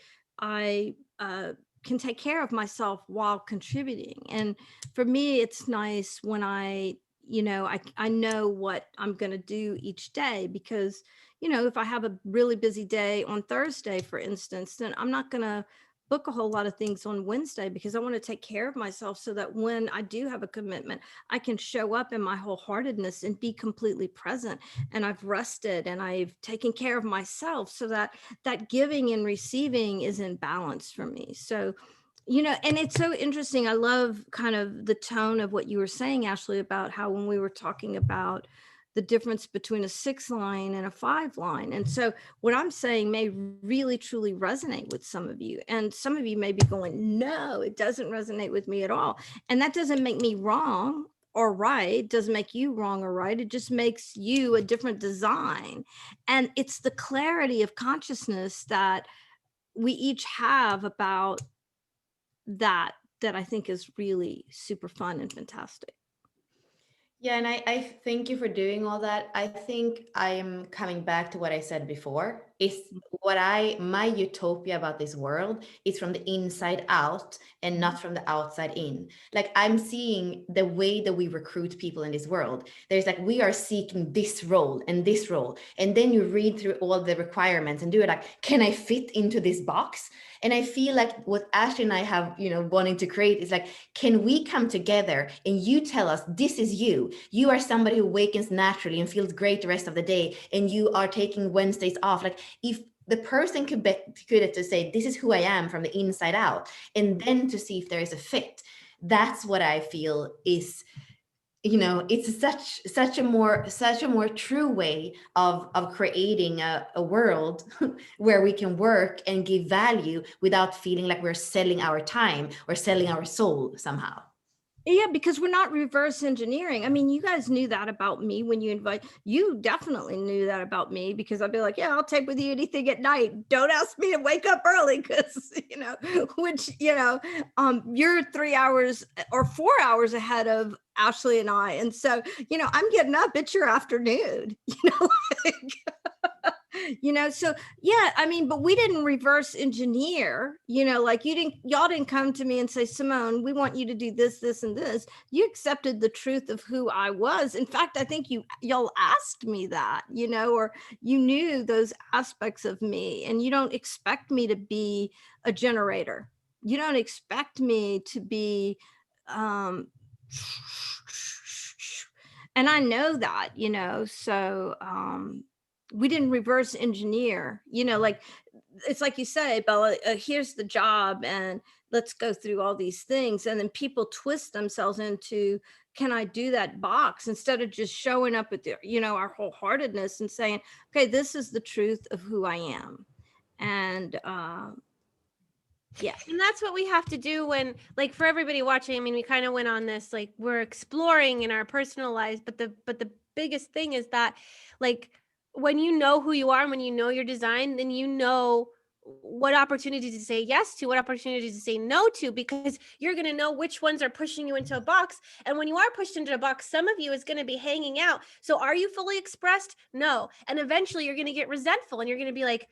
can take care of myself while contributing. And for me, it's nice when I, I know what I'm going to do each day, because, if I have a really busy day on Thursday, for instance, then I'm not going to book a whole lot of things on Wednesday, because I want to take care of myself so that when I do have a commitment, I can show up in my wholeheartedness and be completely present. And I've rested and I've taken care of myself, so that that giving and receiving is in balance for me. So, and it's so interesting. I love kind of the tone of what you were saying, Ashley, about how when we were talking about the difference between a 6 line and a 5 line. And so what I'm saying may really truly resonate with some of you. And some of you may be going, no, it doesn't resonate with me at all. And that doesn't make me wrong or right. It doesn't make you wrong or right. It just makes you a different design. And it's the clarity of consciousness that we each have about that I think is really super fun and fantastic. Yeah, and I thank you for doing all that. I think I am coming back to what I said before. Is my utopia about this world is from the inside out and not from the outside in. Like, I'm seeing the way that we recruit people in this world. There's like, we are seeking this role and this role. And then you read through all the requirements and do it like, can I fit into this box? And I feel like what Ashley and I have, wanting to create is like, can we come together and you tell us, this is you. You are somebody who wakens naturally and feels great the rest of the day, and you are taking Wednesdays off. Like, if the person could to say, this is who I am from the inside out, and then to see if there is a fit. That's what I feel is, it's such a more true way of creating a world where we can work and give value without feeling like we're selling our time or selling our soul somehow. Yeah, because we're not reverse engineering. I mean, you guys knew that about me when you definitely knew that about me, because I'd be like, yeah, I'll tape with you anything at night. Don't ask me to wake up early, because, you're 3 hours or 4 hours ahead of Ashley and I. And so, I'm getting up, it's your afternoon, so yeah, I mean, but we didn't reverse engineer, like y'all didn't come to me and say, Simone, we want you to do this, this, and this. You accepted the truth of who I was. In fact, I think y'all asked me that, or you knew those aspects of me, and you don't expect me to be a generator. You don't expect me to be, and I know that, so, we didn't reverse engineer, like, it's like you say, Bella, here's the job and let's go through all these things. And then people twist themselves into, can I do that box, instead of just showing up with our wholeheartedness and saying, okay, this is the truth of who I am. And yeah. And that's what we have to do when, like, for everybody watching, I mean, we kind of went on this, like, we're exploring in our personal lives, but the biggest thing is that, like, when you know who you are and when you know your design, then you know what opportunities to say yes to, what opportunities to say no to, because you're going to know which ones are pushing you into a box. And when you are pushed into a box, some of you is going to be hanging out. So are you fully expressed? No. And eventually you're going to get resentful and you're going to be like,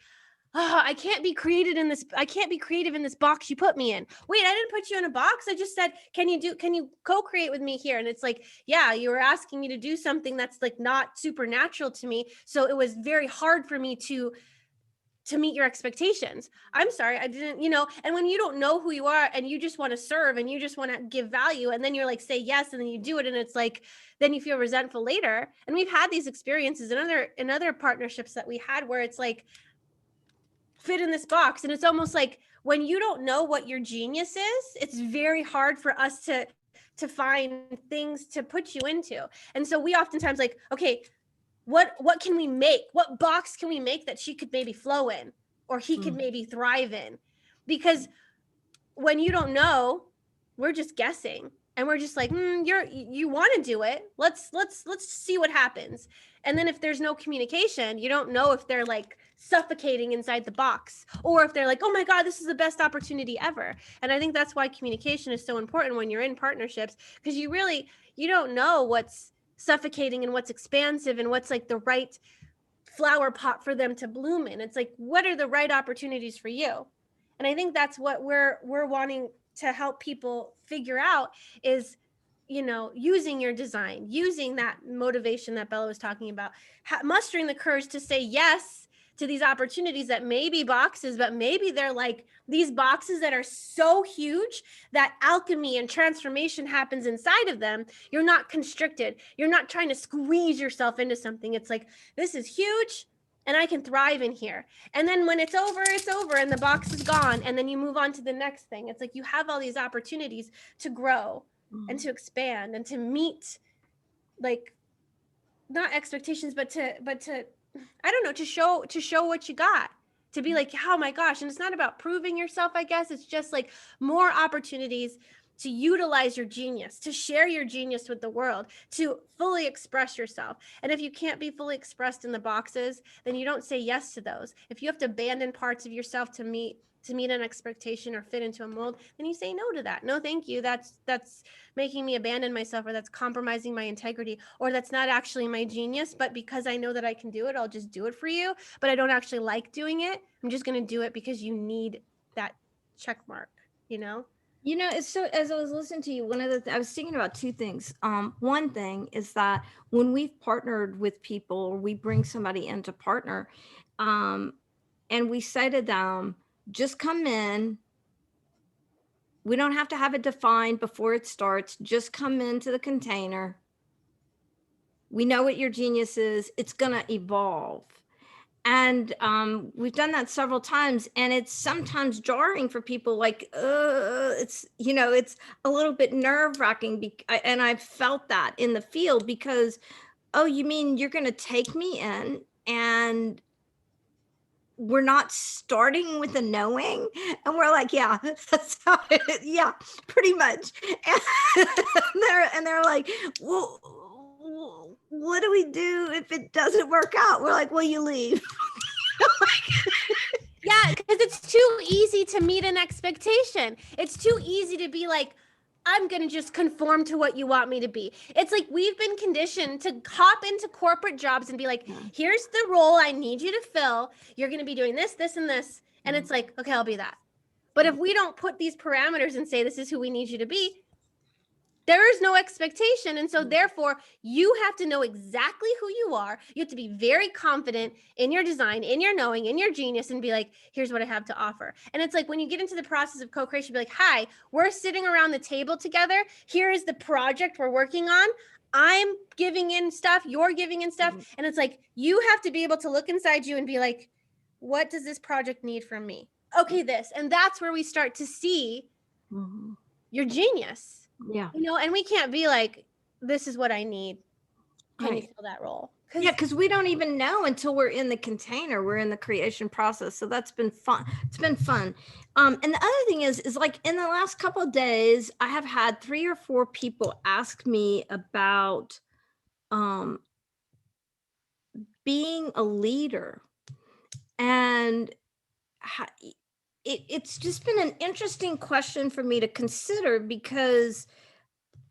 oh, I can't be creative in this box you put me in. Wait, I didn't put you in a box. I just said, can you co-create with me here? And it's like, yeah, you were asking me to do something that's like not supernatural to me. So it was very hard for me to meet your expectations. I'm sorry, I didn't, and when you don't know who you are and you just want to serve and you just want to give value, and then you're like, say yes, and then you do it, and it's like, then you feel resentful later. And we've had these experiences in other partnerships that we had where it's like, fit in this box. And it's almost like, when you don't know what your genius is, it's very hard for us to find things to put you into. And so we oftentimes like, okay, what can we make? What box can we make that she could maybe flow in, or he could maybe thrive in? Because when you don't know, we're just guessing, and we're just like, you want to do it. Let's see what happens. And then if there's no communication, you don't know if they're like suffocating inside the box, or if they're like, oh my God, this is the best opportunity ever. And I think that's why communication is so important when you're in partnerships, because you don't know what's suffocating and what's expansive and what's like the right flower pot for them to bloom in. It's like, what are the right opportunities for you? And I think that's what we're wanting to help people figure out is, using your design, using that motivation that Bella was talking about, mustering the courage to say yes to these opportunities that may be boxes, but maybe they're like these boxes that are so huge that alchemy and transformation happens inside of them. You're not constricted. You're not trying to squeeze yourself into something. It's like, this is huge and I can thrive in here. And then when it's over and the box is gone. And then you move on to the next thing. It's like you have all these opportunities to grow and to expand and to meet, like, not expectations, but to I don't know, to show what you got, to be like, oh my gosh. And it's not about proving yourself, I guess. It's just like more opportunities to utilize your genius, to share your genius with the world, to fully express yourself. And if you can't be fully expressed in the boxes, then you don't say yes to those. If you have to abandon parts of yourself to meet an expectation or fit into a mold, then you say no to that. No, thank you. That's making me abandon myself, or that's compromising my integrity, or that's not actually my genius, but because I know that I can do it, I'll just do it for you. But I don't actually like doing it. I'm just going to do it because you need that check mark, It's so, as I was listening to you, I was thinking about two things. One thing is that when we've partnered with people, or we bring somebody in to partner, and we say to them, just come in. We don't have to have it defined before it starts. Just come into the container. We know what your genius is. It's going to evolve. And we've done that several times, and it's sometimes jarring for people, like, it's a little bit nerve-wracking. And I've felt that in the field, because, oh, you mean you're going to take me in and we're not starting with a knowing? And we're like, yeah, that's how yeah, pretty much. And they're like, well, what do we do if it doesn't work out? We're like, well, you leave. Yeah, because it's too easy to meet an expectation. It's too easy to be like, I'm going to just conform to what you want me to be. It's like we've been conditioned to hop into corporate jobs and be like, here's the role I need you to fill. You're going to be doing this, this, and this. And it's like, okay, I'll be that. But if we don't put these parameters and say, this is who we need you to be, there is no expectation. And so therefore, you have to know exactly who you are. You have to be very confident in your design, in your knowing, in your genius, and be like, here's what I have to offer. And it's like when you get into the process of co-creation, be like, hi, we're sitting around the table together. Here is the project we're working on. I'm giving in stuff. You're giving in stuff. And it's like, you have to be able to look inside you and be like, what does this project need from me? Okay, this. And that's where we start to see your genius. Yeah. And we can't be like, this is what I need. Can you fill that role? Yeah, because we don't even know until we're in the container. We're in the creation process. So that's been fun. It's been fun. And the other thing is like in the last couple of days, I have had 3 or 4 people ask me about being a leader. And it's just been an interesting question for me to consider, because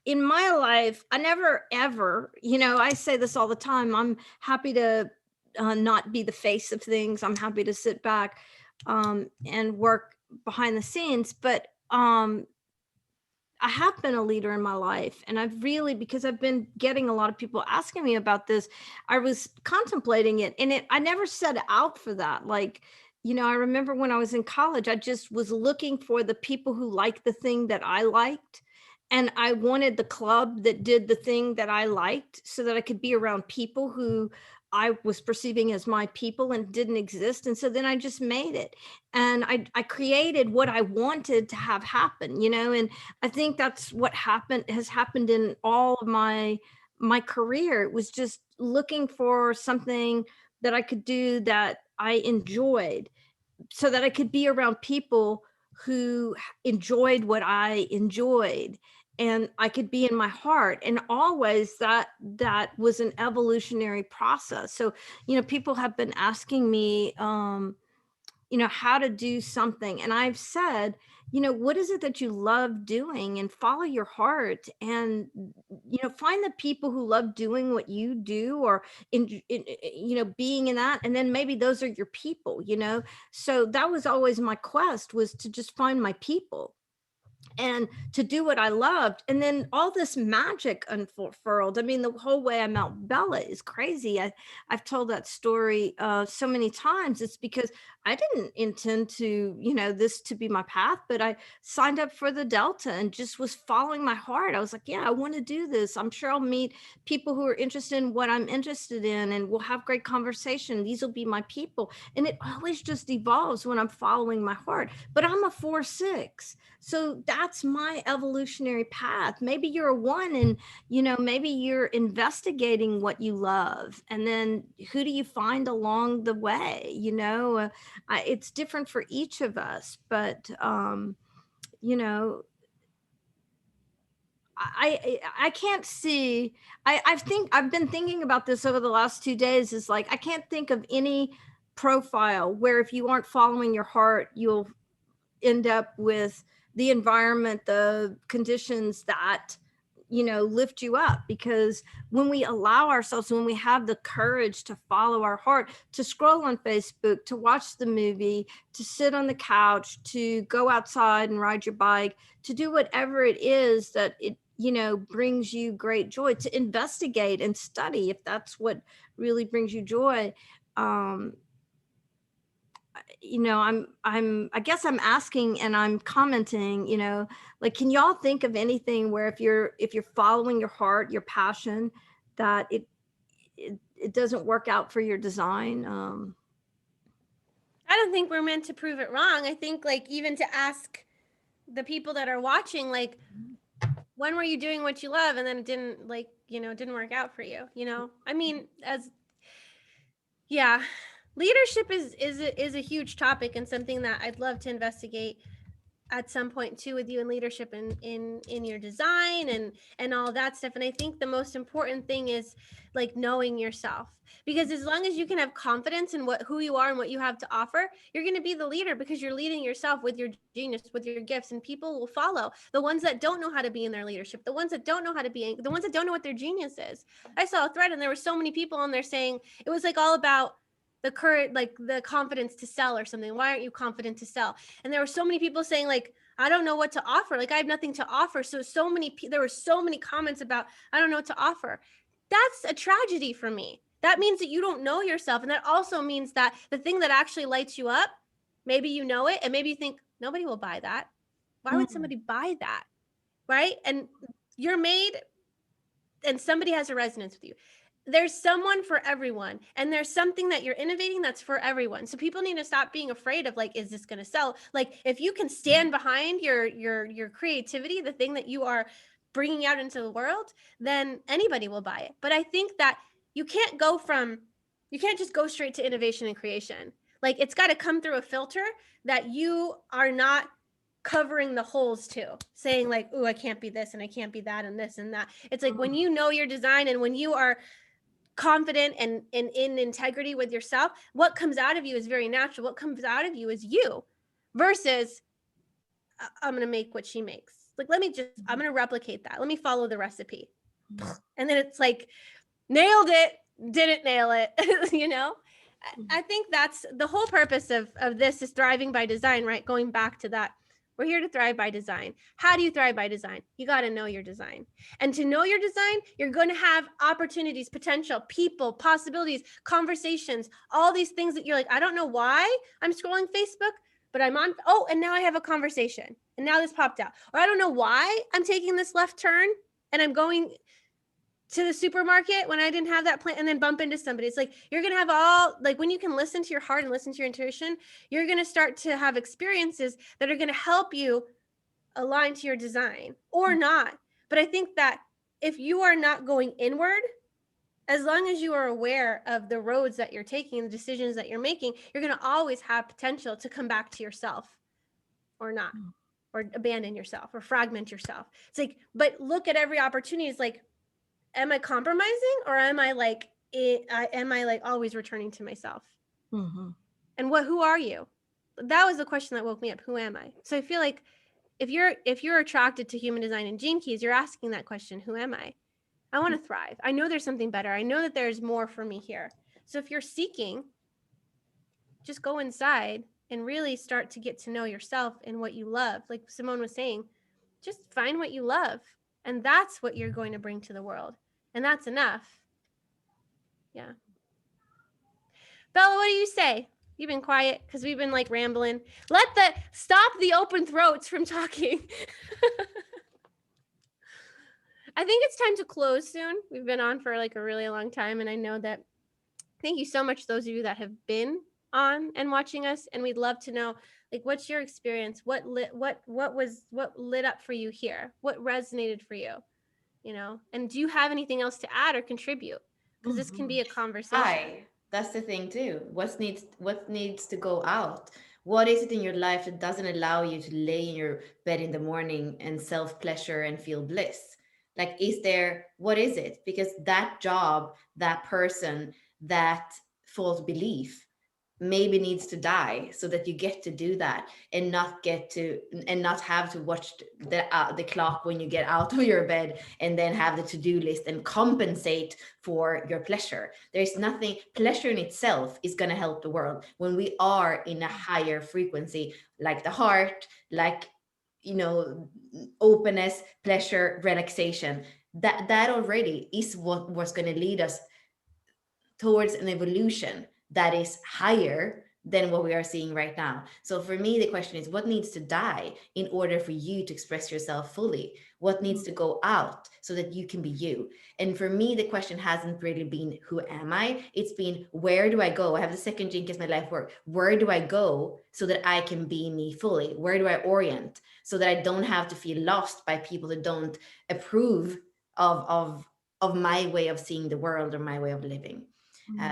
in my life, I never, ever, I say this all the time, I'm happy to not be the face of things. I'm happy to sit back and work behind the scenes. But I have been a leader in my life, and I've really, because I've been getting a lot of people asking me about this, I was contemplating it, and I never set out for that. Like, I remember when I was in college, I just was looking for the people who liked the thing that I liked. And I wanted the club that did the thing that I liked, so that I could be around people who I was perceiving as my people and didn't exist. And so then I just made it, and I created what I wanted to have happen, and I think that's what has happened in all of my career. It was just looking for something that I could do that I enjoyed, so that I could be around people who enjoyed what I enjoyed, and I could be in my heart. And always that was an evolutionary process. So, people have been asking me, how to do something. And I've said, what is it that you love doing, and follow your heart, and, find the people who love doing what you do, or being in that. And then maybe those are your people, So that was always my quest, was to just find my people. and to do what I loved. And then all this magic unfurled. I mean, the whole way I met Bella is crazy. I've told that story so many times. It's because I didn't intend to, this to be my path, but I signed up for the Delta and just was following my heart. I was like, yeah, I want to do this. I'm sure I'll meet people who are interested in what I'm interested in, and we'll have great conversation. These will be my people. And it always just evolves when I'm following my heart. But I'm a 4/6. So that's my evolutionary path. Maybe you're a 1, and maybe you're investigating what you love, and then who do you find along the way? It's different for each of us, but you know I can't see. I've been thinking about this over the last 2 days. Is like, I can't think of any profile where if you aren't following your heart, you'll end up with the environment, the conditions that lift you up. Because when we allow ourselves, when we have the courage to follow our heart, to scroll on Facebook, to watch the movie, to sit on the couch, to go outside and ride your bike, to do whatever it is that it brings you great joy, to investigate and study if that's what really brings you joy. I guess I'm asking and I'm commenting, like, can y'all think of anything where if you're following your heart, your passion, that it doesn't work out for your design? I don't think we're meant to prove it wrong. I think, like, even to ask the people that are watching, like, when were you doing what you love and then it didn't, like, didn't work out for you, I mean, leadership is a huge topic, and something that I'd love to investigate at some point too, with you, in leadership in your design and all that stuff. And I think the most important thing is, like, knowing yourself, because as long as you can have confidence in who you are and what you have to offer, you're going to be the leader, because you're leading yourself with your genius, with your gifts, and people will follow. The ones that don't know how to be in their leadership, the ones that don't know how to be, the ones that don't know what their genius is. I saw a thread and there were so many people on there saying it was like all about the courage, like the confidence to sell or something. Why aren't you confident to sell? And there were so many people saying, like, I don't know what to offer. Like, I have nothing to offer. So there were so many comments about, I don't know what to offer. That's a tragedy for me. That means that you don't know yourself. And that also means that the thing that actually lights you up, maybe you know it, and maybe you think nobody will buy that. Why would somebody buy that? Right? And you're made, and somebody has a resonance with you. There's someone for everyone, and there's something that you're innovating that's for everyone. So people need to stop being afraid of, like, is this going to sell? Like, if you can stand behind your creativity, the thing that you are bringing out into the world, then anybody will buy it. But I think that you can't just go straight to innovation and creation. Like, it's got to come through a filter that you are not covering the holes too, saying, like, oh, I can't be this and I can't be that and this and that. It's like, when you know your design and when you are confident and in integrity with yourself, what comes out of you is very natural. What comes out of you is you, versus I'm going to make what she makes. Like, I'm going to replicate that. Let me follow the recipe. And then it's like, nailed it, didn't nail it. I think that's the whole purpose of this, is thriving by design, right? Going back to that. We're here to thrive by design. How do you thrive by design? You got to know your design. And to know your design, you're going to have opportunities, potential, people, possibilities, conversations, all these things that you're like, I don't know why I'm scrolling Facebook, but I'm on. Oh, and now I have a conversation. And now this popped out. Or I don't know why I'm taking this left turn and I'm going to the supermarket when I didn't have that plan, and then bump into somebody. It's like, you're going to have all, like, when you can listen to your heart and listen to your intuition, you're going to start to have experiences that are going to help you align to your design, or not. But I think that if you are not going inward, as long as you are aware of the roads that you're taking, the decisions that you're making, you're going to always have potential to come back to yourself, or not, or abandon yourself, or fragment yourself. It's like, but look at every opportunity. It's like, am I compromising, or am I like always returning to myself? And who are you? That was the question that woke me up. Who am I? So I feel like if you're attracted to human design and Gene Keys, you're asking that question, who am I? I want to thrive. I know there's something better. I know that there's more for me here. So if you're seeking, just go inside and really start to get to know yourself and what you love. Like Simone was saying, Just find what you love, and that's what you're going to bring to the world, and that's enough. Yeah. Bella, what do you say? You've been quiet because we've been like rambling. Stop the open throats from talking. I think it's time to close soon. We've been on for like a really long time, and I know that. Thank you so much, those of you that have been on and watching us, and we'd love to know, like, what's your experience? What lit up for you here? What resonated for you? You know, and do you have anything else to add or contribute? Because this can be a conversation. That's the thing too. What needs to go out? What is it in your life that doesn't allow you to lay in your bed in the morning and self pleasure and feel bliss? Like, what is it? Because that job, that person, that false belief maybe needs to die so that you get to do that and not have to watch the clock when you get out of your bed and then have the to-do list and compensate for your pleasure. There's nothing, pleasure in itself is going to help the world when we are in a higher frequency, like the heart, like, you know, openness, pleasure, relaxation. That already is what's going to lead us towards an evolution that is higher than what we are seeing right now. So for me, the question is, what needs to die in order for you to express yourself fully? What needs to go out so that you can be you? And for me, the question hasn't really been, who am I? It's been, where do I go? I have the second gene as my life work. Where do I go so that I can be me fully? Where do I orient so that I don't have to feel lost by people that don't approve of my way of seeing the world or my way of living?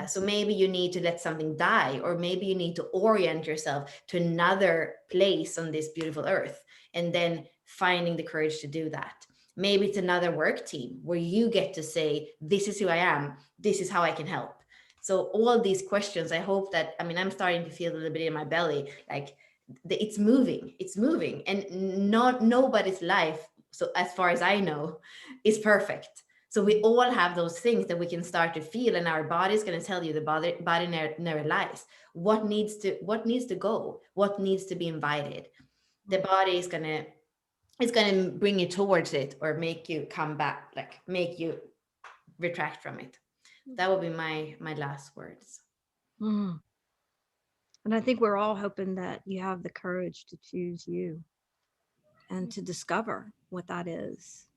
So maybe you need to let something die, or maybe you need to orient yourself to another place on this beautiful earth, and then finding the courage to do that. Maybe it's another work team where you get to say, this is who I am, this is how I can help. So all these questions, I hope that, I mean, I'm starting to feel a little bit in my belly, like it's moving, and not nobody's life, so as far as I know, is perfect. So we all have those things that we can start to feel, and our body's going to tell you, the body never lies. What needs to go? What needs to be invited? The body is going to bring you towards it, or make you come back, like make you retract from it. That would be my last words. Mm. And I think we're all hoping that you have the courage to choose you and to discover what that is.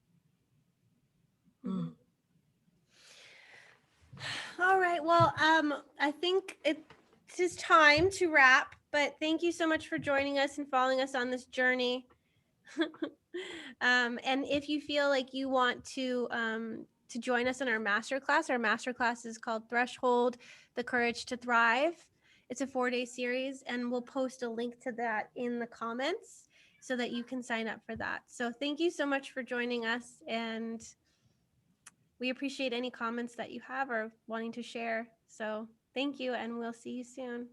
Mm. All right. Well, I think it is time to wrap, but thank you so much for joining us and following us on this journey. And if you feel like you want to join us in our masterclass is called Threshold: The Courage to Thrive. It's a 4-day series, and we'll post a link to that in the comments so that you can sign up for that. So thank you so much for joining us, and we appreciate any comments that you have or wanting to share. So thank you, and we'll see you soon.